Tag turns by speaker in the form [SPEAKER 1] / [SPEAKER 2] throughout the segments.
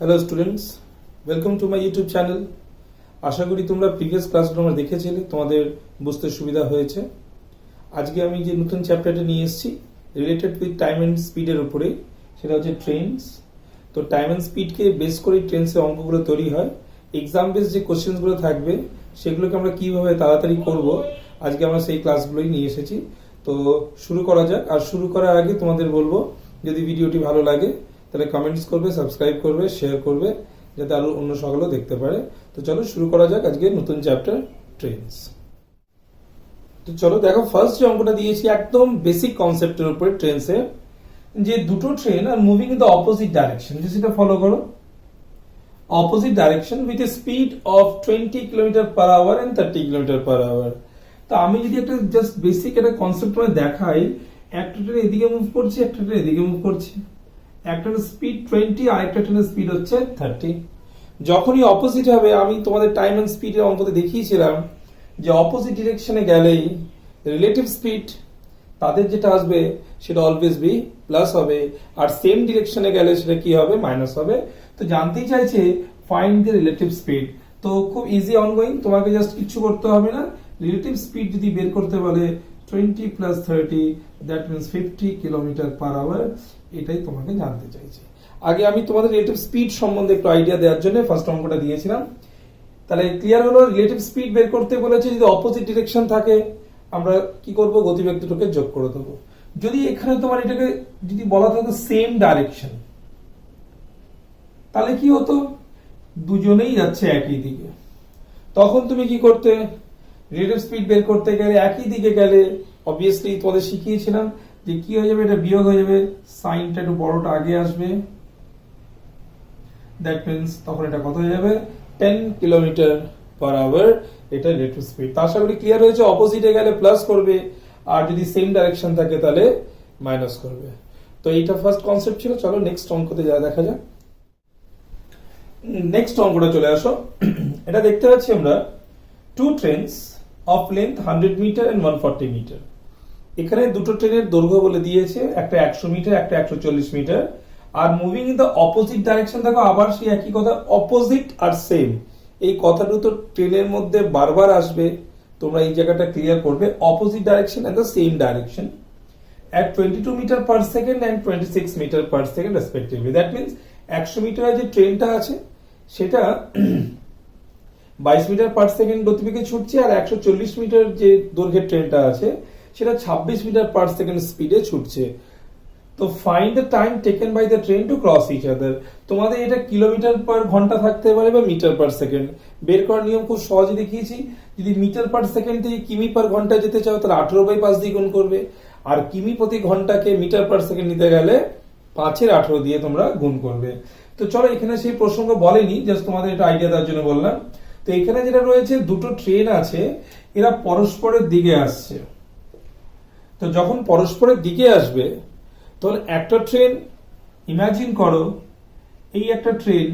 [SPEAKER 1] Hello students, welcome to my YouTube channel. আশা করি তোমরা প্রিভিয়াস ক্লাসগুলো আমরা দেখেছিলে, তোমাদের বুঝতে সুবিধা হয়েছে। আজকে আমি যে নতুন চ্যাপ্টারটা নিয়ে এসেছি রিলেটেড উইথ টাইম অ্যান্ড স্পিডের উপরে, সেটা হচ্ছে ট্রেনস। তো টাইম অ্যান্ড স্পিডকে বেস করেই ট্রেনসের অঙ্কগুলো তৈরি হয়। এক্সাম বেস যে কোশ্চেন্সগুলো থাকবে সেগুলোকে আমরা কীভাবে তাড়াতাড়ি করব, আজকে আমরা সেই ক্লাসগুলোই নিয়ে এসেছি। তো শুরু করা যাক। আর শুরু করার আগে তোমাদের বলবো, যদি ভিডিওটি ভালো লাগে তাহলে কমেন্টস করবে, সাবস্ক্রাইব করবে, শেয়ার করবে, যাতে আরো অন্য সকলেও দেখতে পারে। তো চলো শুরু করা যাক আজকে নতুন চ্যাপ্টার ট্রেনস। তো চলো দেখো, ফার্স্ট যে অঙ্কটা দিয়েছি একদম বেসিক কনসেপ্টের উপরে ট্রেনসের, যে দুটো train are moving in the opposite direction, সেটা ফলো করো। Opposite direction with a speed of 20 kilometre per hour and 30 kilometre per hour. তো আমি যদি একটা জাস্ট বেসিক একটা কনসেপ্ট দেখাই, একটা ট্রেন এদিকে মুভ করছে, একটা ট্রেন এদিকে মুভ করছে, একটা স্পিড 20 আর একটা ট্রেনের স্পিড হচ্ছে 30। যখনই অপোজিট হবে, আমি তোমাদের টাইম এন্ড স্পিডের অঙ্কতে দেখিয়েছিলাম যে অপোজিট ডিরেকশনে গেলেই রিলেটিভ স্পিড তাদের যেটা আসবে সেটা অলওয়েজ বি প্লাস হবে, আর সেম ডিরেকশনে গেলে সেটা কি হবে, মাইনাস হবে। তো জানতেই চাইছে ফাইন্ড দ্য রিলেটিভ স্পিড। তো খুব ইজি অনগোয়িং, তোমাকে জাস্ট কিছু করতে হবে না। রিলেটিভ স্পিড যদি বের করতে বলে 20 plus 30, that means 50 kilometre per hour, এটাই তোমাকে জানতে চাইছে। আগে আমি তোমাদের রিলেটিভ স্পিড সম্বন্ধে একটু আইডিয়া দেওয়ার জন্য ফার্স্ট অঙ্কটা দিয়েছিলাম। তাহলে ক্লিয়ার হলো, রিলেটিভ স্পিড বের করতে বলেছে যদি অপোজিট ডিরেকশন থাকে, আমরা কি করব, গতিবেগ দুটোকে যোগ করে দেবো। যদি এখানে তোমার এটাকে যদি বলা থাকতো সেম ডাইরেকশন, তাহলে কি হতো, দুজনেই যাচ্ছে একই দিকে। তখন তুমি কি করতে, রিলেটিভ স্পিড বের করতে গেলে একই দিকে গেলে অবভিয়াসলি তোমাদের শিখিয়েছিলাম যে কি হয়ে যাবে, এটা বিয়োগ হয়ে যাবে, সাইনটা একটু বড়টা আগে আসবে, দ্যাট মিনস তখন এটা কত হয়ে যাবে, 10 কিলোমিটার পার আওয়ার, এটা রিলেটিভ স্পিড। তো আশা করি ক্লিয়ার হয়েছে, অপোজিটে গেলে প্লাস করবে, আর যদি সেম ডাইরেকশন থাকে তাহলে মাইনাস করবে। তো এইটা ফার্স্ট কনসেপ্ট ছিল। চলো নেক্সট অঙ্কতে যা দেখা যাক। নেক্সট অঙ্কটা চলে আসো। এটা দেখতে পাচ্ছি আমরা two trains of length 100 metre and 140 metre. এখানে দুটো ট্রেনের দৈর্ঘ্য বলে দিয়েছে, একটা 100 মিটার, একটা 140 metre, are moving in the opposite direction. দেখো আবার সেই একই কথা, অপোজিট আর সেম, এই কথা দুটো ট্রেনের মধ্যে বারবার আসবে। তোমরা এই জায়গাটা ক্লিয়ার করবে, opposite direction and the same direction at 22 metre per second and 26 metre per second respectively. That means 100 মিটারের যে ট্রেনটা আছে সেটা 22 মিটার পার সেকেন্ড গতিবেগে ছুটছে, আর 140 মিটার যে দৈর্ঘ্যের ট্রেনটা আছে সেটা 26 মিটার পার সেকেন্ড স্পিডে ছুটছে। তো find the time taken by the train to cross each other. তোমাদের এটা কিলোমিটার পার ঘন্টা থাকতে পারে বা মিটার পার সেকেন্ড। বের করার নিয়ম খুব সহজে দেখিয়েছি। যদি মিটার পার সেকেন্ড থেকে কিমি পার ঘন্টা যেতে চাও তাহলে 18/5 দিয়ে গুণ করবে, আর কিমি প্রতি ঘন্টাকে মিটার পার সেকেন্ড নিতে গেলে 5/18 দিয়ে তোমরা গুণ করবে। তো চলো, এখানে সেই প্রসঙ্গ বলেনি, জাস্ট তোমাদের এটা আইডিয়া দেওয়ার জন্য বললাম। তো এখানে যেটা রয়েছে, দুটো ট্রেন আছে, এরা পরস্পরের দিকে আসছে। তো যখন পরস্পরের দিকে আসবে, তখন একটা ট্রেন, ইমাজিন করো এই একটা ট্রেন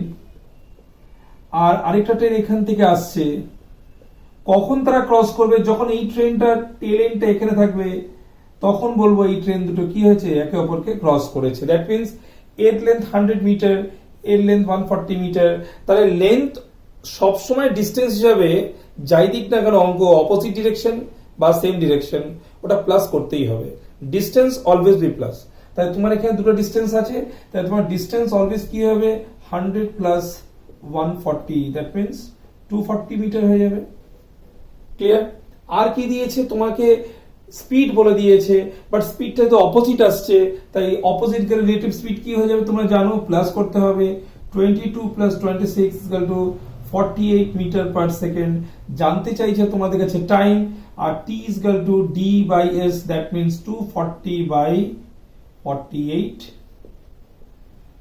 [SPEAKER 1] আর আরেকটা ট্রেন এখান থেকে আসছে। কখন তারা ক্রস করবে, যখন এই ট্রেনটার টেল এন্ডটা এখানে থাকবে, তখন বলবো এই ট্রেন দুটো কি হয়েছে, একে অপরকে ক্রস করেছে। দ্যাট মিনস এর লেন্থ 100 মিটার, এর লেন্থ 140 মিটার। তাহলে লেন্থ সবসময় ডিস্টেন্স হিসাবে যাই দিক না কেন অঙ্ক, অপোজিট ডিরেকশন বা সেম ডিরেকশন, ওটা প্লাস করতেই হবে। Distance always be plus. তাহলে তোমার এখানে দুটো ডিস্টেন্স আছে, তাহলে তোমার ডিস্টেন্স অলওয়েজ কি হবে, 100 প্লাস 140, দ্যাট মিনস 240 মিটার হয়ে যাবে। ক্লিয়ার? আর কি দিয়েছে তোমাকে, স্পিড বলে দিয়েছে, বাট স্পিডটা তো অপোজিট আসছে, তাই অপোজিট গেলে রিলেটিভ স্পিড কি হয়ে যাবে তোমরা জানো, প্লাস করতে হবে। 22 plus 26 equal to 48 metre per second. জানতে চাইছে তোমাদের কাছে টাইম, আর t is equal to d by s, that means 240 by 48,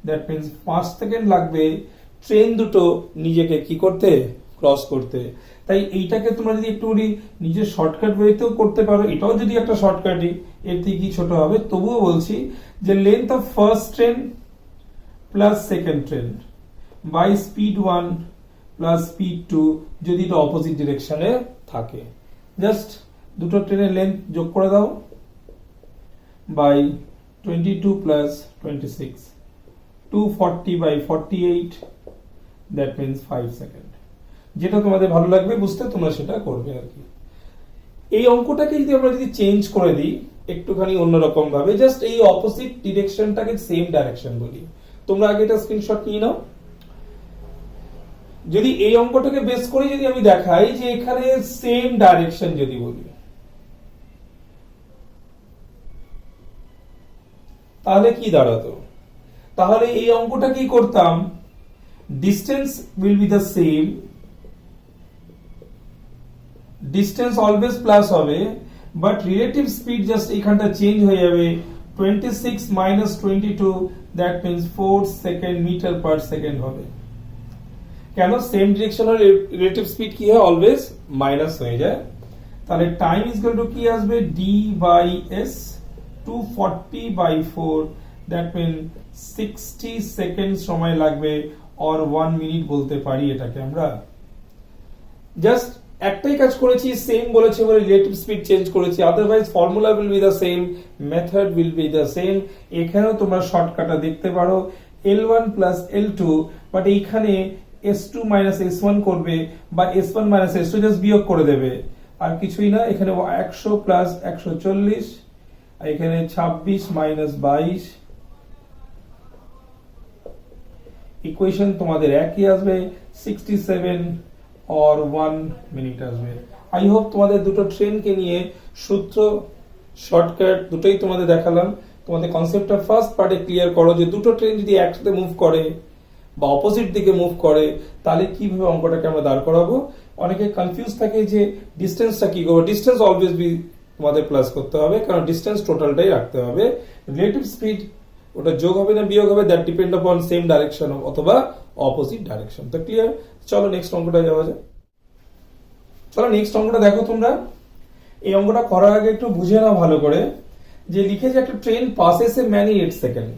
[SPEAKER 1] that means 5 second লাগবে ট্রেন দুটো নিজেকে কি করতে, ক্রস করতে। তাই এইটাকে তোমরা যদি একটু নিজের শর্টকাট ওয়েতেও করতে পারো, এটাও যদি একটা শর্টকাটই, এর থেকে কি ছোট হবে, তবুও বলছি যে length of first train plus second train by speed 1 plus speed 2, যদি এটা অপোজিট ডিরেকশনে থাকে। জাস্ট দুটো ট্রেনের লেন্থ যোগ করে দাও by 22 plus 26, 240 by 48 that means 5 second. যেটা তোমাদের ভালো লাগবে বুঝতে তোমরা সেটা করবে আর কি। এই অঙ্কটাকে যদি আমরা চেঞ্জ করে দিই একটুখানি অন্যরকম ভাবে, জাস্ট এই অপোজিট ডিরেকশনটাকে সেম ডাইরেকশন বলি। তোমরা আগে এটা স্ক্রিনশট নিয়ে নাও। যদি এই অঙ্কটাকে বেস করে যদি আমি দেখাই যে এখানে সেম ডাইরেকশন যদি বলি, তাহলে কি দাঁড়াতো? তাহলে এই অঙ্কটা কি করতাম, distance will be the same, distance always plus হবে, বাট রিলেটিভ স্পিড জাস্ট এখানটা চেঞ্জ হয়ে যাবে, 26 minus 22 that means 4 second metre per second হবে। কেন? সেম ডিরেকশনের রিলেটিভ স্পিড কি হয়, অলওয়েজ মাইনাস হয়ে যায়। তাহলে টাইম ইজ ইকুয়াল টু কি আসবে, D by S 240/4 that mean 60 second সময় লাগবে, অর 1 মিনিট বলতে পারি এটাকে আমরা। জাস্ট একটাই কাজ করেছি, সেম বলেছে বলে রিলেটিভ স্পিড চেঞ্জ করেছি, otherwise formula will be the same, method will be the same. এখানেও তোমরা শর্টকাটটা দেখতে পারো, L1 প্লাস L2, বাট এইখানে S2 মাইনাস S1 করবে, বা S1 মাইনাস S2 জাস্ট বিয়োগ করে দেবে, আর কিছুই না। এখানে 100 প্লাস 140, আর এখানে 26 মাইনাস 22, ইকুয়েশন তোমাদের একই আসবে, 67 और 1 মিনিট আসবে। আই হোপ তোমাদের দুটো ট্রেনকে নিয়ে সূত্র, শর্টকাট দুটোই তোমাদের দেখালাম। তোমাদের কনসেপ্টটা ফার্স্ট পার্টে ক্লিয়ার করো যে দুটো ট্রেন যদি একসাথে মুভ করে বা অপোজিট দিকে মুভ করে তাহলে কিভাবে অঙ্কটাকে আমরা দাঁড় করাবো। অনেকে কনফিউজ থাকে যে ডিস্টেন্সটা কি করবো। ডিস্টেন্স অলওয়েজ বি তোমাদের প্লাস করতে হবে, কারণ ডিস্টেন্স টোটালটাই রাখতে হবে। রিলেটিভ স্পিড ওটা যোগ হবে না বিয়োগ হবে, that depend on same direction অথবা অপোজিট ডাইরেকশন। তো ক্লিয়ার? চলো নেক্সট অঙ্কটা যাওয়া যায়। চলো নেক্সট অঙ্কটা দেখো তোমরা। এই অঙ্কটা করার আগে একটু বুঝে নাও ভালো করে, যে লিখেছে একটা train passes a man in 8 second.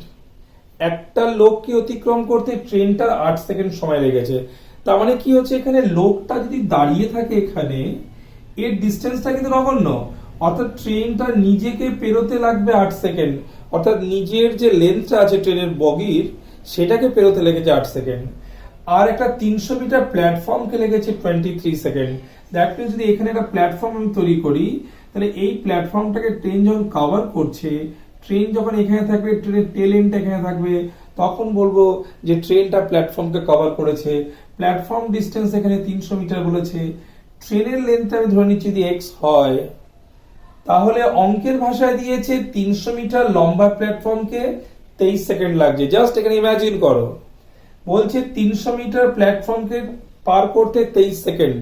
[SPEAKER 1] একটা লোককে অতিক্রম করতে ট্রেনটার 8 সেকেন্ড সময় লেগেছে। তার মানে কি হচ্ছে, এখানে লোকটা যদি দাঁড়িয়ে থাকে এখানে, এর ডিস্টেন্সটা কিন্তু নগণ্য, অর্থাৎ ট্রেনটা নিজেকে পেরোতে লাগবে 8 সেকেন্ড, অর্থাৎ নিজের যে লেন্থটা আছে ট্রেনের বগির সেটাকে পেরোতে লেগেছে 8 সেকেন্ড। আর একটা 300 মিটার প্ল্যাটফর্মকে লেগেছে 23 সেকেন্ড। দ্যাট মিনস যদি এখানে একটা প্ল্যাটফর্ম আমি তৈরি করি, তাহলে এই প্ল্যাটফর্মটাকে ট্রেন যখন কভার করছে, ট্রেন যখন এখানে থাকবে, ট্রেনের টেল এন্ডটা এখানে থাকবে, তখন বলবো যে ট্রেনটা প্ল্যাটফর্মকে কভার করেছে। প্ল্যাটফর্ম ডিস্টেন্স এখানে 300 মিটার বলেছে, ট্রেনের লেন্থ আমি ধরে নিচ্ছি যদি x হয়, তাহলে অঙ্কের ভাষায় দিয়েছে 300 মিটার লম্বা প্ল্যাটফর্মকে 23 সেকেন্ড লাগছে। জাস্ট এখানে ইমাজিন করো, বলছে 300 মিটার প্ল্যাটফর্মকে পার করতে 23 সেকেন্ড।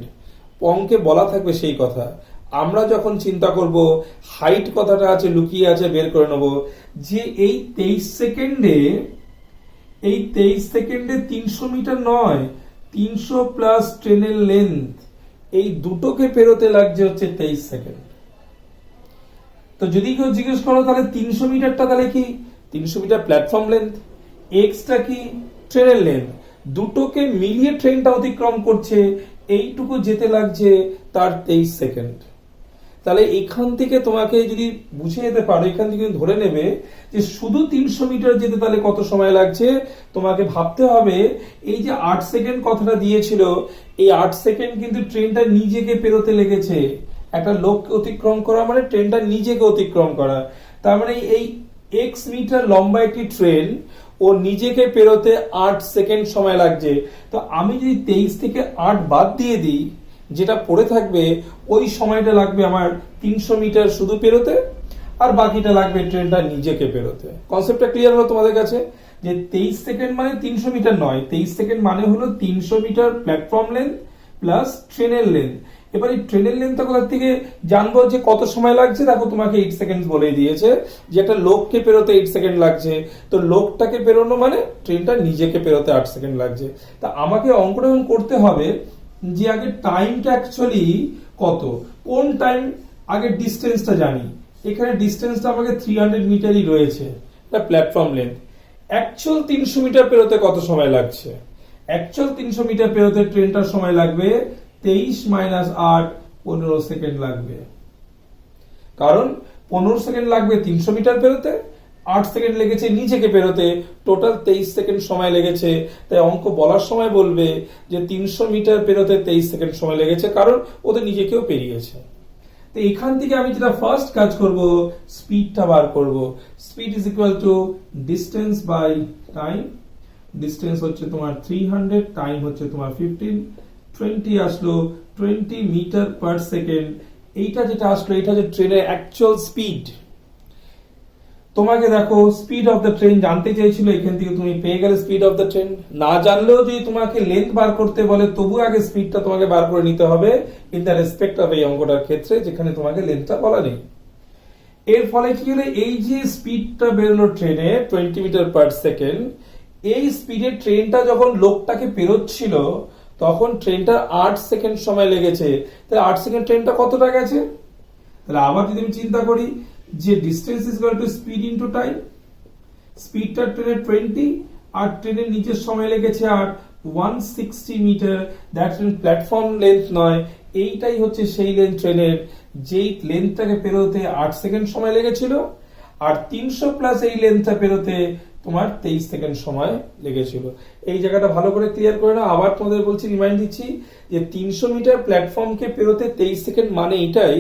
[SPEAKER 1] অঙ্কে বলা থাকবে সেই কথা। আমরা যখন চিন্তা করব, হাইট কথাটা আছে লুকিয়ে আছে, বের করে নেব যে এই 23 সেকেন্ডে 300 মিটার নয়, 300 প্লাস ট্রেনের লেন্থ, এই দুটোকে পেরোতে লাগছে হচ্ছে 23 সেকেন্ড। তো যদি কেউ জিজ্ঞেস করো তাহলে 300 মিটারটা তাহলে কি, 300 মিটার প্ল্যাটফর্ম লেন্থ, এক্সটা কি ট্রেনের লেন্থ, দুটোকে মিলিয়ে ট্রেনটা অতিক্রম করছে, এইটুকু যেতে লাগছে তার 23 সেকেন্ড। তাহলে এখান থেকে তোমাকে যদি বুঝে যেতে পারো, এখান থেকে ধরে নেবে যে শুধু 300 মিটার যেতে তাহলে কত সময় লাগছে। তোমাকে ভাবতে হবে এই যে 8 সেকেন্ড কথাটা দিয়েছিল, এই 8 সেকেন্ড কিন্তু ট্রেনটা নিজেকে পেরোতে লেগেছে। একটা লোককে অতিক্রম করা মানে ট্রেনটা নিজেকে অতিক্রম করা। তার মানে এই x মিটার লম্বা একটি ট্রেন ও নিজেকে পেরোতে 8 সেকেন্ড সময় লাগছে। তো আমি যদি 23 থেকে 8 বাদ দিয়ে দিই, যেটা পড়ে থাকবে ওই সময়টা লাগবে আমার 300 মিটার শুধু পেরোতে, আর বাকিটা লাগবে ট্রেনটা নিজেকে পেরোতে। কনসেপ্টটা ক্লিয়ার হলো তোমাদের কাছে যে 23 সেকেন্ড মানে 300 মিটার নয়, 23 সেকেন্ড মানে হলো 300 মিটার প্ল্যাটফর্ম লেন্থ প্লাস ট্রেনের লেন্থ। এবার এই ট্রেনের লেন্থটা কোথা থেকে জানবো যে কত সময় লাগছে? দেখো তোমাকে 8 সেকেন্ড বলে দিয়েছে যে একটা লোককে পেরোতে 8 সেকেন্ড লাগছে, তো লোকটাকে পেরোনো মানে ট্রেনটা নিজেকে পেরোতে 8 সেকেন্ড লাগছে। তা আমাকে অঙ্কটা করতে হবে যে আগে টাইমটা অ্যাকচুয়ালি কত, কোন টাইম, আগে ডিস্টেন্সটা জানি। এখানে ডিস্টেন্সটা আমাকে 300 মিটারই রয়েছে, এটা প্ল্যাটফর্ম লেন্থ। অ্যাকচুয়াল 300 মিটার পেরোতে কত সময় লাগছে? অ্যাকচুয়াল 300 মিটার পেরোতে ট্রেনটার সময় লাগবে 23 মাইনাস 8, 15 সেকেন্ড লাগবে। কারণ 15 সেকেন্ড লাগবে 300 মিটার পেরোতে, 8 সেকেন্ড লেগেছে নিচেকে পেরোতে, টোটাল 23 সেকেন্ড সময় লেগেছে। তাই অঙ্ক বলার সময় বলবে যে 300 মিটার পেরোতে 23 সেকেন্ড সময় লেগেছে, কারণ ওদের নিজেকেও পেরিয়েছে। তো এখান থেকে আমি যেটা ফার্স্ট কাজ করব, স্পিডটা বার করব। Speed is equal to distance by time. Distance হচ্ছে তোমার 300, টাইম হচ্ছে তোমার 15, 20 আসলো 20 মিটার পার সেকেন্ড। এইটা যেটা আসলো এটা হচ্ছে ট্রেনের অ্যাকচুয়াল স্পিড। তোমাকে দেখো স্পিড অফ দ্য ট্রেন জানতে চেয়েছিল, এখান থেকে তুমি পেয়ে গেলে স্পিড অফ দ্য ট্রেন। না জানলেও যদি তোমাকে লেন্থ বার করতে বলে, তবু আগে স্পিডটা তোমাকে বার করে নিতে হবে ইন দ্য রেসপেক্ট অফ এই অঙ্কটার ক্ষেত্রে, যেখানে তোমাকে লেন্থটা বলা নেই। এর ফলে কি হলো, এই যে স্পিডটা বেরোলো ট্রেনে 20 মিটার পার সেকেন্ড, এই স্পিডে ট্রেনটা যখন লোকটাকে পেরোচ্ছিল তখন ট্রেনটা 8 সেকেন্ড সময় লেগেছে। তাহলে 8 সেকেন্ড ট্রেনটা কতটা গেছে? তাহলে আবার যদি আমি চিন্তা করি যে distance is equal to speed into time, স্পিডটা ট্রেনের 20 আর ট্রেনের নিচের সময় লেগেছে আর 160 মিটার, দ্যাটস মিন প্ল্যাটফর্ম লেন্থ নয়, এইটাই হচ্ছে সেই লেন্থ ট্রেনের যেই লেন্থটাকে পেরোতে 8 সেকেন্ড সময় লেগেছিল, আর 300 প্লাস এই লেন্থটা পেরোতে তোমার 23 সেকেন্ড সময় লেগেছিল। এই জায়গাটা ভালো করে ক্লিয়ার করে নাও। আবার তোমাদের বলছি, রিমাইন্ড দিচ্ছি যে 300 মিটার প্ল্যাটফর্মকে পেরোতে 23 সেকেন্ড মানে এটাই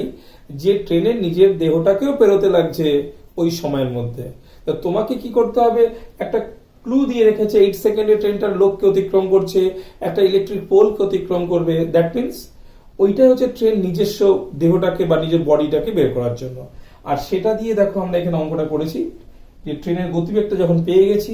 [SPEAKER 1] যে ট্রেনের নিজের দেহটাকেও পেরোতে লাগছে ওই সময়ের মধ্যে। তো তোমাকে কি করতে হবে, একটা ক্লু দিয়ে রেখেছে 8 সেকেন্ডে ট্রেনটার লোককে অতিক্রম করছে, একটা ইলেকট্রিক পোলকে অতিক্রম করবে, দ্যাট মিনস ওইটাই হচ্ছে ট্রেন নিজস্ব দেহটাকে বা নিজের বডিটাকে বের করার জন্য। আর সেটা দিয়ে দেখো আমরা এখানে অঙ্কটা করেছি যে ট্রেনের গতিবেগটা যখন পেয়ে গেছি,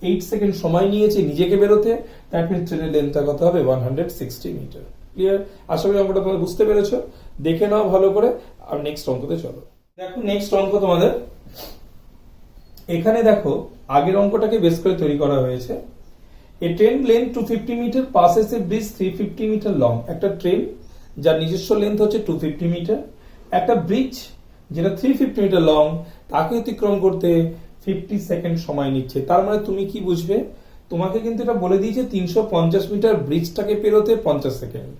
[SPEAKER 1] 8 সেকেন্ড সময় নিয়েছে নিজেকে বেরোতে, দ্যাট মিনস ট্রেনের লেন্থটা কত হবে 160 মিটার। ক্লিয়ার? আশা করি অঙ্কটা তোমরা বুঝতে পেরেছো। দেখে নাও ভালো করে, আর নেক্সট অঙ্কতে চলো। দেখো নেক্সট অঙ্ক তোমাদের এখানে দেখো আগের অঙ্কটাকে বেস করে তৈরি করা হয়েছে। A train length 250 metre passes a bridge 350 metre long. একটা ট্রেন যার নিজস্ব লেন্থ হচ্ছে 250 মিটার, একটা ব্রিজ যেটা 350 মিটার লং, তাকে অতিক্রম করতে 50 সেকেন্ড সময় নিচ্ছে। তার মানে তুমি কি বুঝবে, তোমাকে কিন্তু এটা বলে দিয়েছে 350 মিটার ব্রিজটাকে পেরোতে 50 সেকেন্ড,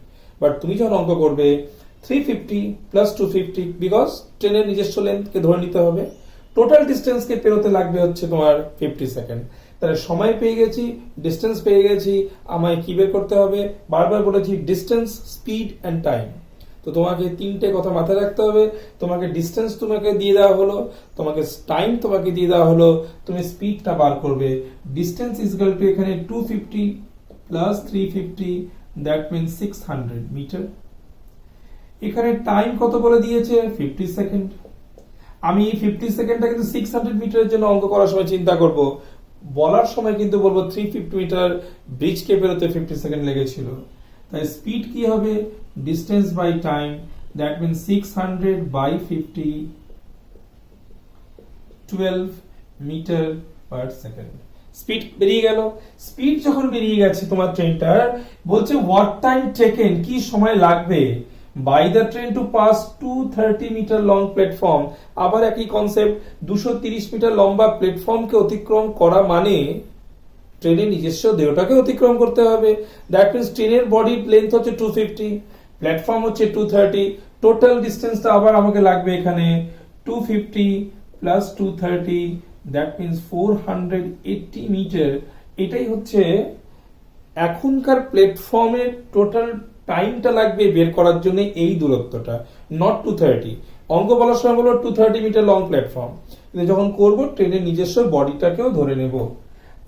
[SPEAKER 1] বাট তুমি যখন অঙ্ক করবে 350 প্লাস 250, বিকজ ট্রেনের নিজস্ব লেন্থকে ধরে নিতে হবে, টোটাল ডিস্টেন্সকে পেরোতে লাগবে হচ্ছে তোমার 50 সেকেন্ড। তাহলে সময় পেয়ে গেছি, ডিস্টেন্স পেয়ে গেছি, আমায় কি বের করতে হবে, বারবার বলেছি ডিস্টেন্স, স্পিড অ্যান্ড টাইম। তো তোমাকে তিনটে কথা মাথায় রাখতে হবে। তোমাকে ডিস্টেন্স তোমাকে দিয়ে দেওয়া হলো, তোমাকে টাইম তোমাকে দিয়ে দেওয়া হলো, তুমি স্পিডটা বার করবে। ডিস্টেন্স ইজ ইকুয়াল টু এখানে 250 প্লাস 350, দ্যাট মিনস 600 মিটার। এখানে টাইম কত বলে দিয়েছে 50 সেকেন্ড। আমি 50 সেকেন্ডটা কিন্তু 600 মিটারের জন্য অঙ্ক করার সময় চিন্তা করব, বলার সময় কিন্তু বলবো 350 মিটার ব্রিজকে বেরোতে 50 সেকেন্ড লেগেছিল। তাই স্পিড কি হবে, distance by time, that means 600 by 50, 12 metre per second. Speed বেরিয়ে গেল। স্পিড যখন বেরিয়ে গেছে তোমার ট্রেনটার, বলছে হোয়াট টাইম টেকেন, কি সময় লাগবে by the train to pass 230 metre long platform. আবার একই কনসেপ্ট, 230 মিটার লম্বা প্ল্যাটফর্মকে অতিক্রম করা মানে ট্রেনের নিজস্ব দেহটাকে অতিক্রম করতে হবে। দ্যাট মিনস ট্রেনের বডির লেন্থ হচ্ছে 250, প্ল্যাটফর্ম হচ্ছে 230, টোটাল ডিস্টেন্সটা আবার আমাকে লাগবে এখানে 250 প্লাস 230, দ্যাট মিনস 480 মিটার। এটাই হচ্ছে এখনকার প্ল্যাটফর্মের টোটাল টাইমটা লাগবে বের করার জন্য এই দূরত্বটা, নট 230। অঙ্ক বলার সময় বলো 230 মিটার লং প্ল্যাটফর্ম, কিন্তু যখন করবো ট্রেনের নিজস্ব বডিটাকেও ধরে নেব।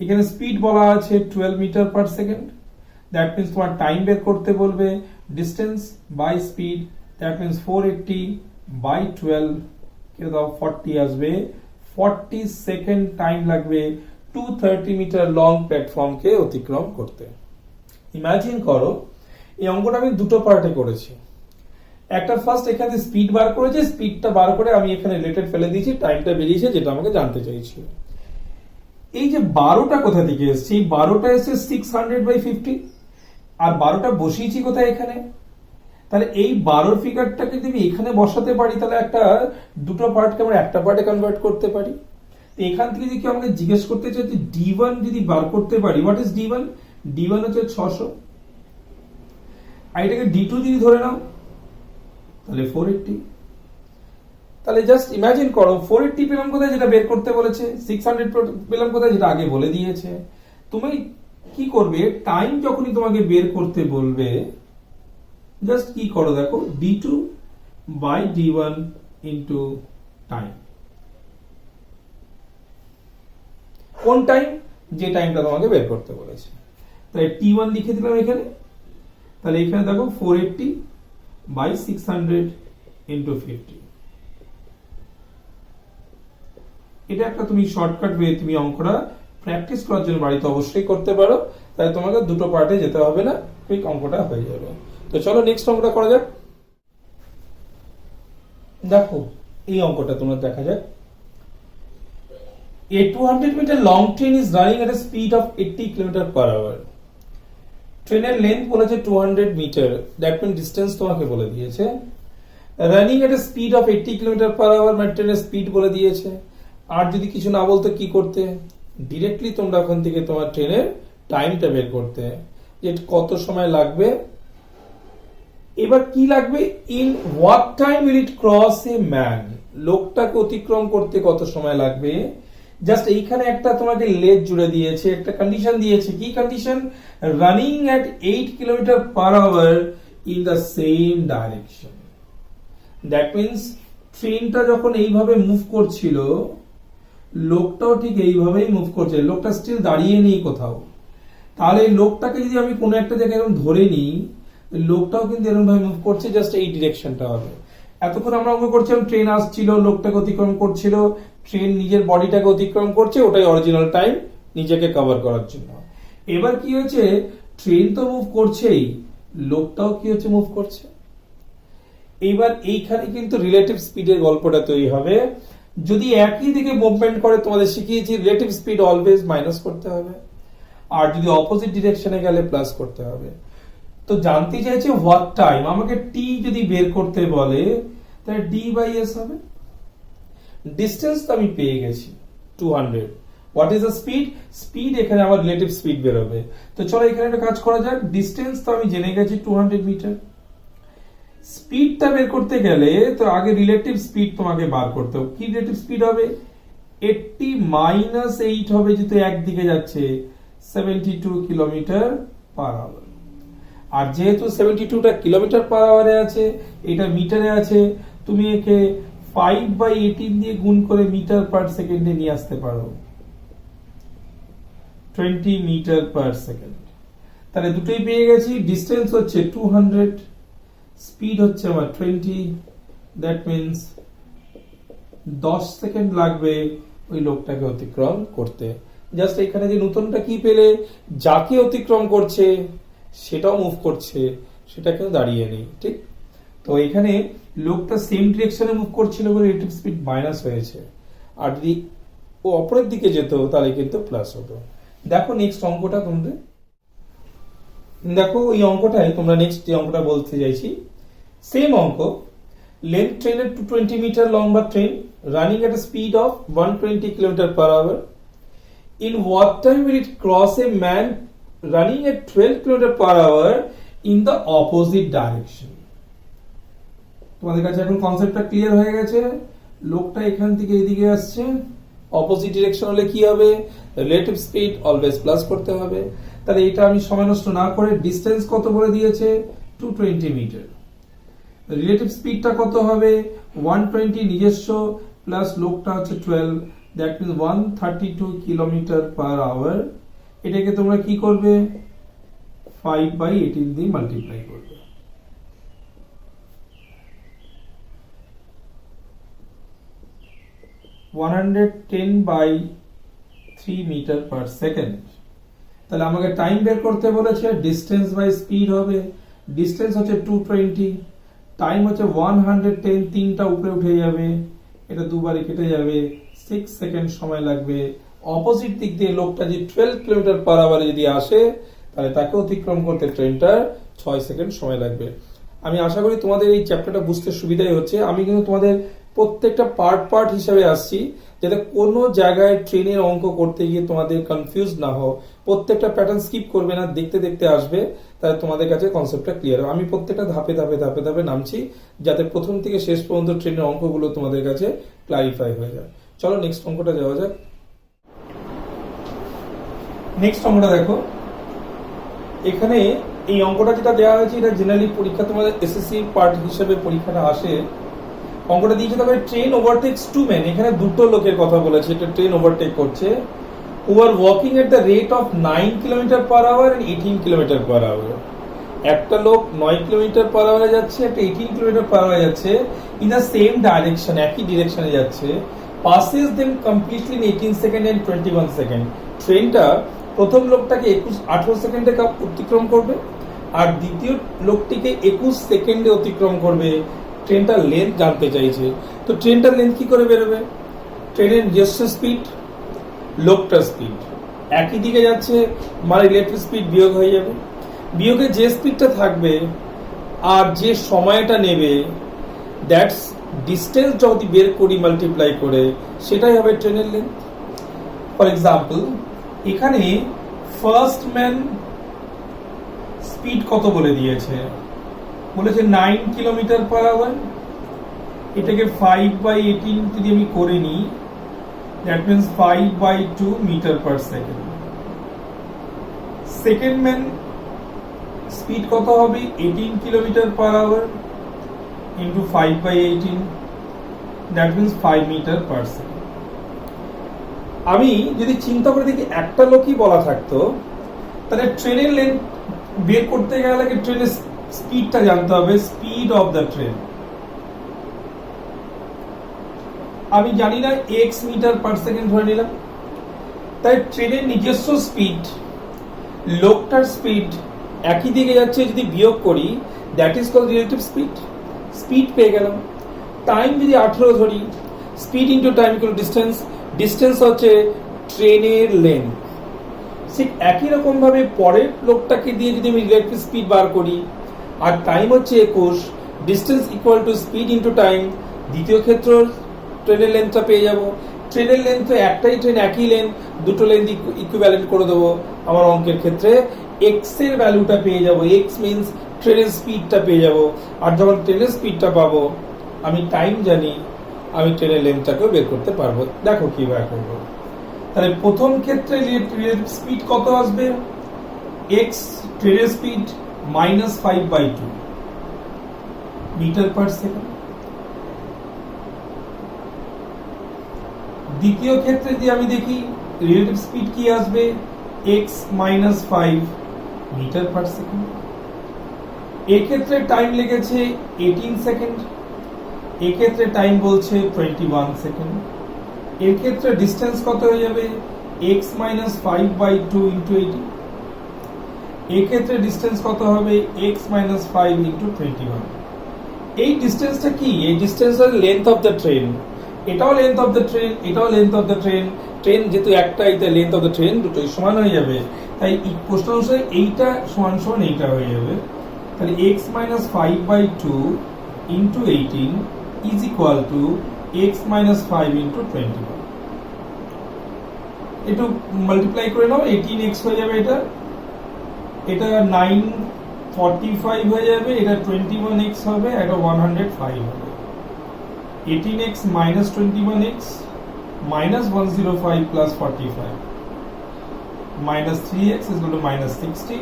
[SPEAKER 1] এখানে স্পিড বলা আছে 12 metre per second, that means তোমার টাইম বের করতে বলবে distance by speed, that means 480 by 12 কে দাও 40 আসবে, 40 সেকেন্ড টাইম লাগবে 230 মিটার লং প্ল্যাটফর্মকে অতিক্রম করতে। ইমাজিন করো এই অঙ্কটা আমি দুটো পার্টে করেছি। একটা ফার্স্ট এখানে স্পিড বার করেছে, স্পিডটা বার করে আমি এখানে রিলেটেড ফেলে দিয়েছি, টাইমটা বেরিয়েছে যেটা আমাকে জানতে চাইছিল। এই যে 12টা কোথা থেকে এসছে, এই 12টা এসছে 600 বাই 50, আর 12টা বসিয়েছি কোথায় এখানে। তাহলে এই 12 ফিগারটাকে যদি এখানে বসাতে পারি, তাহলে একটা দুটো পার্টকে আমরা একটা পার্টে কনভার্ট করতে পারি। এখান থেকে যদি কেউ আমাকে জিজ্ঞেস করতে চাই যে D1 যদি বার করতে পারি, হোয়াট ইজ D1? D1 হচ্ছে 600, আর এটাকে D2 যদি ধরে নাও তাহলে 480। তাহলে জাস্ট ইমাজিন করো 480 পেলাম কোথায়, যেটা বের করতে বলেছে, 600 পেলাম কোথায়, যেটা আগে বলে দিয়েছে। তুমি কি করবে, টাইম যখনই তোমাকে বের করতে বলবে, জাস্ট কি করো দেখো, d2 by d1 into time. কোন টাইম? যে টাইমটা তোমাকে বের করতে বলেছে। তাই t1 লিখে দিলাম এখানে। তাহলে এখানে দেখো 480 বাই 600 ইন্টু 50। এটা একটা তুমি শর্টকাট ওয়ে, তুমি অঙ্কটা প্র্যাকটিস করার জন্য বাড়িতে অবশ্যই করতে পারো। তাই তোমাকে দুটো পার্টে যেতে হবে না, কুইক অঙ্কটা হয়ে যাবে। তো চলো নেক্সট অঙ্কটা করা যাক। দেখো এই অঙ্কটা তোমরা দেখা যাক। A 200 meter long train is running at a speed of 80 km/h. ট্রেনের লেন্থ বলেছে 200 মিটার, দ্যাট মিন ডিস্টেন্স তোমাকে বলে দিয়েছে। Running at a speed of 80 km/h, মানে ট্রেনের স্পিড বলে দিয়েছে। আর যদি কিছু না বলতো কি করতে, ডিরেক্টলি তোমরা ওখান থেকে তোমার ট্রেনের টাইমটা বের করতে, যে কত সময় লাগবে। এবার কি লাগবে, in what time will it cross a man, লোকটাকে অতিক্রম করতে কত সময় লাগবে। জাস্ট এইখানে একটা তোমাকে লেজ জুড়ে দিয়েছে, একটা কন্ডিশন দিয়েছে। কি condition? Running at 8 km/h in the same direction. That means ট্রেনটা যখন এইভাবে মুভ করছিল, লোকটাও ঠিক এইভাবেই মুভ করছে, লোকটা স্টিল দাঁড়িয়ে নেই কোথাও। তাহলে লোকটাকে যদি আমি কোনো একটা জায়গায় এরকম ধরে নিই, লোকটাও কিন্তু এরকম ভাবে মুভ করছে, জাস্ট এই ডিরেকশনটা হবে। এতক্ষণ আমরা অঙ্ক করছিলাম, ট্রেন আসছিল, লোকটাকে অতিক্রম করছিল, ট্রেন নিজের বডিটাকে অতিক্রম করছে, ওটাই অরিজিনাল টাইম নিজেকে কভার করার জন্য। এবার কি হচ্ছে, ট্রেন তো মুভ করছেই, লোকটাও কি হচ্ছে, মুভ করছে। এইবার এইখানে কিন্তু রিলেটিভ স্পিডের গল্পটা তৈরি হবে। যদি একই দিকে মুভমেন্ট করে, তোমাদের শিখিয়েছি রিলেটিভ স্পিড অলওয়েজ মাইনাস করতে হবে, আর যদি অপোজিট ডিরেকশনে গেলে প্লাস করতে হবে। তো জানতে চাইছে হোয়াট টাইম, আমাকে টি যদি বের করতে বলে তাহলে ডি বাই এস হবে। ডিস্টেন্স তো আমি পেয়ে গেছি 200, what is the speed, speed এখানে আমার রিলেটিভ স্পিড বেরোবে। তো চলো এখানে একটা কাজ করা যাক। ডিস্টেন্স তো আমি জেনে গেছি 200 মিটার, স্পিডটা বের করতে গেলে তো আগে রিলেটিভ স্পিড তোমাকে বার করতে হবে। কি রিলেটিভ স্পিড হবে, 80 মাইনাস 8 হবে, যেহেতু একদিকে যাচ্ছে 72 km/h। আর যেহেতু 72টা km/h আছে, এটা মিটারে আছে, তুমি একে 5/18 দিয়ে গুণ করে মিটার পার সেকেন্ডে নিয়ে আসতে পারো, 20 মিটার পার সেকেন্ড। তাহলে দুটোই পেয়ে গেছি। ডিস্টেন্স হচ্ছে 200, স্পিড হচ্ছে আমার 20, দ্যাট মিনস 10 সেকেন্ড লাগবে ওই লোকটাকে অতিক্রম করতে। জাস্ট এখানে যে নতুনটা কি পেলে, যাকে অতিক্রম করছে সেটাও মুভ করছে, সেটা কিন্তু দাঁড়িয়ে নেই, ঠিক। তো এখানে লোকটা সেম ডিরেকশনে মুভ করছিল বলে রিলেটিভ স্পিড মাইনাস হয়েছে, আর যদি ও অপরের দিকে যেত তাহলে কিন্তু প্লাস হতো। দেখো নেক্সট অঙ্কটা তোমাদের, দেখো এই অঙ্কটাই তোমরা নেক্সট যে অঙ্কটা বলতে চাইছি, সেম অঙ্ক। লেন্থ ট্রেনের 220 মিটার লম্বা train, running at speed of 120 km/h। In what time will it cross a man running at 12 km/h in the opposite direction। তোমাদের কাছে এখন কনসেপ্টটা ক্লিয়ার হয়ে গেছে। লোকটা এখান থেকে এদিকে আসছে, অপোজিট ডিরেকশন হলে কি হবে, রিলেটিভ স্পিড অলওয়েজ প্লাস করতে হবে। তাহলে এটা আমি সময় নষ্ট না করে, ডিস্টেন্স কত বলে দিয়েছে 220 মিটার, রিলেটিভ স্পিডটা কত হবে 120 নিজস্ব, প্লাস লোকটা হচ্ছে 12, দ্যাট মিনস 132 km/h। এটাকে তোমরা কি করবে, 5/18 দিয়ে মাল্টিপ্লাই করবে। 110/3 মিটার পার সেকেন্ড। তাহলে আমাকে টাইম বের করতে বলেছে, ডিস্টেন্স বাই স্পিড হবে। ডিস্টেন্স হচ্ছে 220, টাইম হচ্ছে 110, তিনটা উপরে উঠে যাবে, এটা দুবারে কেটে যাবে, 6 সেকেন্ড সময় লাগবে। অপোজিট দিক দিয়ে লোকটা যে 12 km/h যদি আসে, তাহলে তাকে অতিক্রম করতে ট্রেনটার 6 সেকেন্ড সময় লাগবে। আমি আশা করি তোমাদের এই চ্যাপ্টারটা বুঝতে সুবিধাই হচ্ছে। আমি কিন্তু তোমাদের প্রত্যেকটা পার্ট হিসাবে আসছি, যাতে কোনো জায়গায় ট্রেনের অঙ্ক করতে গিয়ে তোমাদের কনফিউজ না হও, প্রত্যেকটা প্যাটার্ন স্কিপ করবে না, দেখতে দেখতে আসবে, তাহলে তোমাদের কাছে কনসেপ্টটা ক্লিয়ার হবে। আমি প্রত্যেকটা ধাপে ধাপে ধাপে ধাপে নামছি, যাতে প্রথম থেকে শেষ পর্যন্ত ট্রেনের অঙ্কগুলো তোমাদের কাছে ক্লারিফাই হয়ে যায়। চলো নেক্সট অঙ্কটা যাওয়া যাক। নেক্সট অঙ্কটা দেখো, এখানে এই অঙ্কটা যেটা দেওয়া হয়েছে এটা জেনারেলি পরীক্ষা তোমাদের এসএসসি পার্ট হিসেবে পরীক্ষাটা আসে। অঙ্কটা দিয়েছে তবে ট্রেন ওভারটেক্স টু মেন, এখানে দুটো লোকের কথা বলেছে, এটা ট্রেন ওভারটেক করছে, who are walking at the rate of 9 kilometre per hour and 18 kilometre per hour. একটা লোক 9 কিলোমিটার পার আওয়ারে যাচ্ছে, একটা 18 কিলোমিটার পার আওয়ারে যাচ্ছে, ইন দ্য সেম ডাইরেকশন, একই ডিরেকশনে যাচ্ছে, passes them completely in 18 second and 21 second. ট্রেনটা প্রথম লোকটাকে 18 সেকেন্ডে অতিক্রম করবে আর দ্বিতীয় লোকটিকে 21 সেকেন্ডে অতিক্রম করবে। ট্রেনটার লেন্থ জানতে চাইছে, তো ট্রেনটার লেন্থ কি করে বেরোবে? ট্রেনের নিজস্ব স্পিড, লোকটার স্পিড একই দিকে যাচ্ছে, মানে রিলেটিভ স্পিড বিয়োগ হয়ে যাবে। বিয়োগে যে স্পিডটা থাকবে আর যে সময়টা নেবে, দ্যাটস ডিস্টেন্স যদি বের করি মাল্টিপ্লাই করে, সেটাই হবে ট্রেনের লেন্থ। ফর এক্সাম্পল, এখানে ফার্স্ট ম্যান স্পিড কত বলে দিয়েছে, বলেছে 9 কিলোমিটার পার আওয়ার। এটাকে 5/18 যদি আমি করে নিই, that means 5/2 meter per second. Second man speed কত হবে? 18 kilometre per hour into 5/18, that means 5 meter per second. আমি যদি চিন্তা করে দেখি একটা লোকই বলা থাকতো, তাহলে ট্রেনের লেন্থ বের করতে গেলে ট্রেনের স্পিডটা জানতে হবে, স্পিড অফ দ্য ট্রেন। আমি জানি না এক্স মিটার পার সেকেন্ড ধরে নিলাম, তাই ট্রেনের নিজস্ব স্পিড, লোকটার স্পিড একই দিকে যাচ্ছে, যদি বিয়োগ করি that is called relative speed. Speed পেয়ে গেলাম। টাইম যদি 18 ধরি, speed into time equal distance, distance হচ্ছে ট্রেনের লেন্থ। ঠিক একই রকম ভাবে পরের লোকটাকে দিয়ে যদি আমি রিলেটিভ স্পিড বার করি, আর টাইম হচ্ছে 21, distance equal to speed into time, দ্বিতীয় ক্ষেত্র ট্রেনের লেন্থটা পেয়ে যাব। ট্রেনের লেন্থ তো একটাই ট্রেন, একই লেন্থ, দুটো লেন্থ ইকুইভ্যালেন্ট করে দেবো। আমার অঙ্কের ক্ষেত্রে এক্স এর ভ্যালুটা পেয়ে যাব, এক্স মিন্স ট্রেনের স্পিডটা পেয়ে যাব। আর যখন ট্রেনের স্পিডটা পাবো, আমি টাইম জানি, আমি ট্রেনের লেন্থটাকেও বের করতে পারবো। দেখো কি বের করবো। তাহলে প্রথম ক্ষেত্রে রিলেটিভ স্পিড কত আসবে? এক্স ট্রেনের স্পিড -5/2 মিটার পার সেকেন্ড। দ্বিতীয় ক্ষেত্রে যদি আমি দেখি রিলেটিভ স্পিড কি আসবে, x - 5 মিটার পার সেকেন্ড। এক্ষেত্রে টাইম লেগেছে 18 সেকেন্ড, এক্ষেত্রে টাইম বলছে 21 সেকেন্ড। এর ক্ষেত্রে ডিস্টেন্স কত হয়ে যাবে, x - 5/2 ইন্টু 18। এক্ষেত্রে ডিস্টেন্স কত হবে, x - 5 ইন্টু 21। এই ডিস্টেন্সটা কি? এই ডিস্টেন্স হল লেন্থ অফ দ্য ট্রেন। এটাও লেন্থ অফ দ্য ট্রেন, এটাও length of the train. Train যেহেতু একটাই, তাই লেন্থ অফ দ্য ট্রেন দুটোই সমান হয়ে যাবে। তাই প্রশ্ন অনুসারে এইটা সমান সমান এইটা হয়ে যাবে। তাহলে x - 5/2 into 18 is equal two x - 5 into 21। একটু মাল্টিপ্লাই করে নাও, 18x হয়ে যাবে, এটা 945 হয়ে যাবে, এটা 21x হবে, এটা 105 হবে। 18x - 21x -105 plus 45 minus 3x is equal to -60.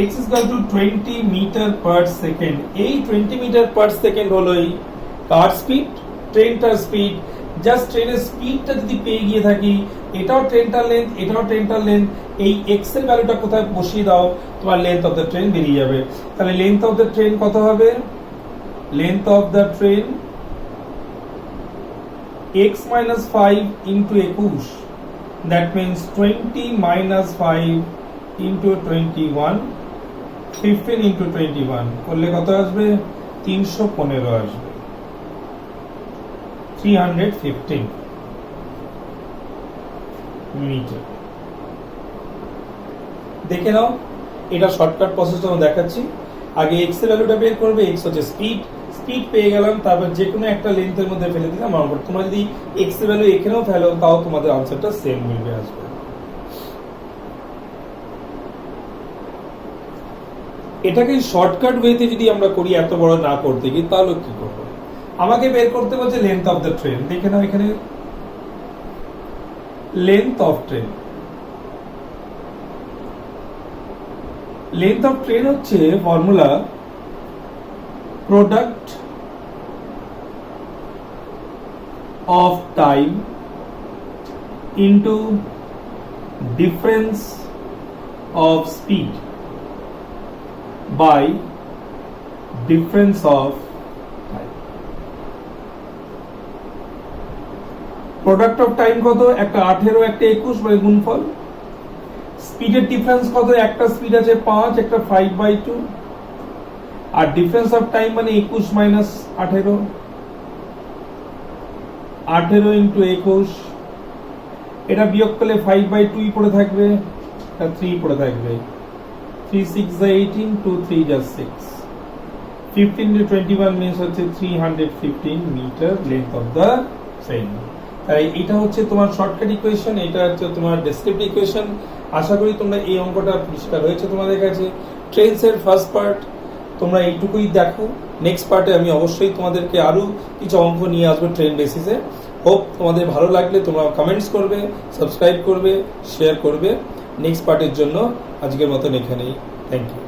[SPEAKER 1] x is equal to 20 meter per second. এই 20 মিটার পার সেকেন্ড হলো এই কার স্পিড, ট্রেনটার স্পিড। জাস্ট ট্রেনের স্পিডটা যদি পেয়ে গিয়ে থাকি, এটাও ট্রেনটার লেন্থ, এটাও ট্রেনটার লেন্থ, এই এক্স এর ভ্যালুটা কোথায় বসিয়ে দাও, তোমার লেন্থ অফ দ্য ট্রেন বেরিয়ে যাবে। তাহলে লেন্থ অফ দ্য ট্রেন কত হবে? Length of the train x - 5 into 21, that means 20 - 5 into 21, 15 into 21 করলে কত আসবে? 315 আসবে, 315 মিটার। দেখে নাও, এটা শর্টকাট প্রসেসটা আমি দেখাচ্ছি। আগে এক্স এর ভ্যালুটা বের করবে, এক্স হচ্ছে স্পিড, স্পিড পেয়ে গেলাম, তারপর যে কোনো একটা লেন্থের মধ্যে ফেলে দিলাম। তোমরা যদি এক্স এর ভ্যালু এখানেও ফেলো, তাও তোমাদের আনসারটা সেম মিলবে আসবে। এটাকে শর্টকাট ওয়েতে যদি আমরা করি এত বড় না করতে গিয়ে, তাহলে কি করবো? আমাকে বের করতে বলছে লেন্থ অফ দ্য ট্রেন। দেখে নাও এখানে length of train. Length of train হচ্ছে formula product of time into difference of speed by difference of time. Product of time কত? একটা 18 একটা 21 মানে গুণফল। স্পিডের ডিফারেন্স কত? একটা স্পিড আছে 5, একটা 5/2, আর ডিফারেন্স অফ টাইম মানে 21 মাইনাস 18, 18 ইন্টু 21। এটা বিয়োগ করলে 5/2 পড়ে থাকবে, 3 পড়ে থাকবে। 3 6 18, 2 3 6, 15 to 21 মিনিটস হচ্ছে 315 metre length of the train. তাই এটা হচ্ছে তোমার শর্টকাট ইকুয়েশন, এটা হচ্ছে তোমার ডেসক্রিপটিভ ইকুয়েশন। আশা করি তোমরা এই অঙ্কটা পরিষ্কার হয়েছে তোমাদের কাছে। ট্রেনস এর ফার্স্ট পার্ট তোমরা এইটুকুই দেখো। নেক্সট পার্টে আমি অবশ্যই তোমাদেরকে আরো কিছু অঙ্ক নিয়ে আসবো ট্রেন বেসিসে। হোপ তোমাদের ভালো লাগলে তোমরা কমেন্টস করবে, সাবস্ক্রাইব করবে, শেয়ার করবে। নেক্সট পার্টের জন্য আজকের মতন এখানেই। Thank you.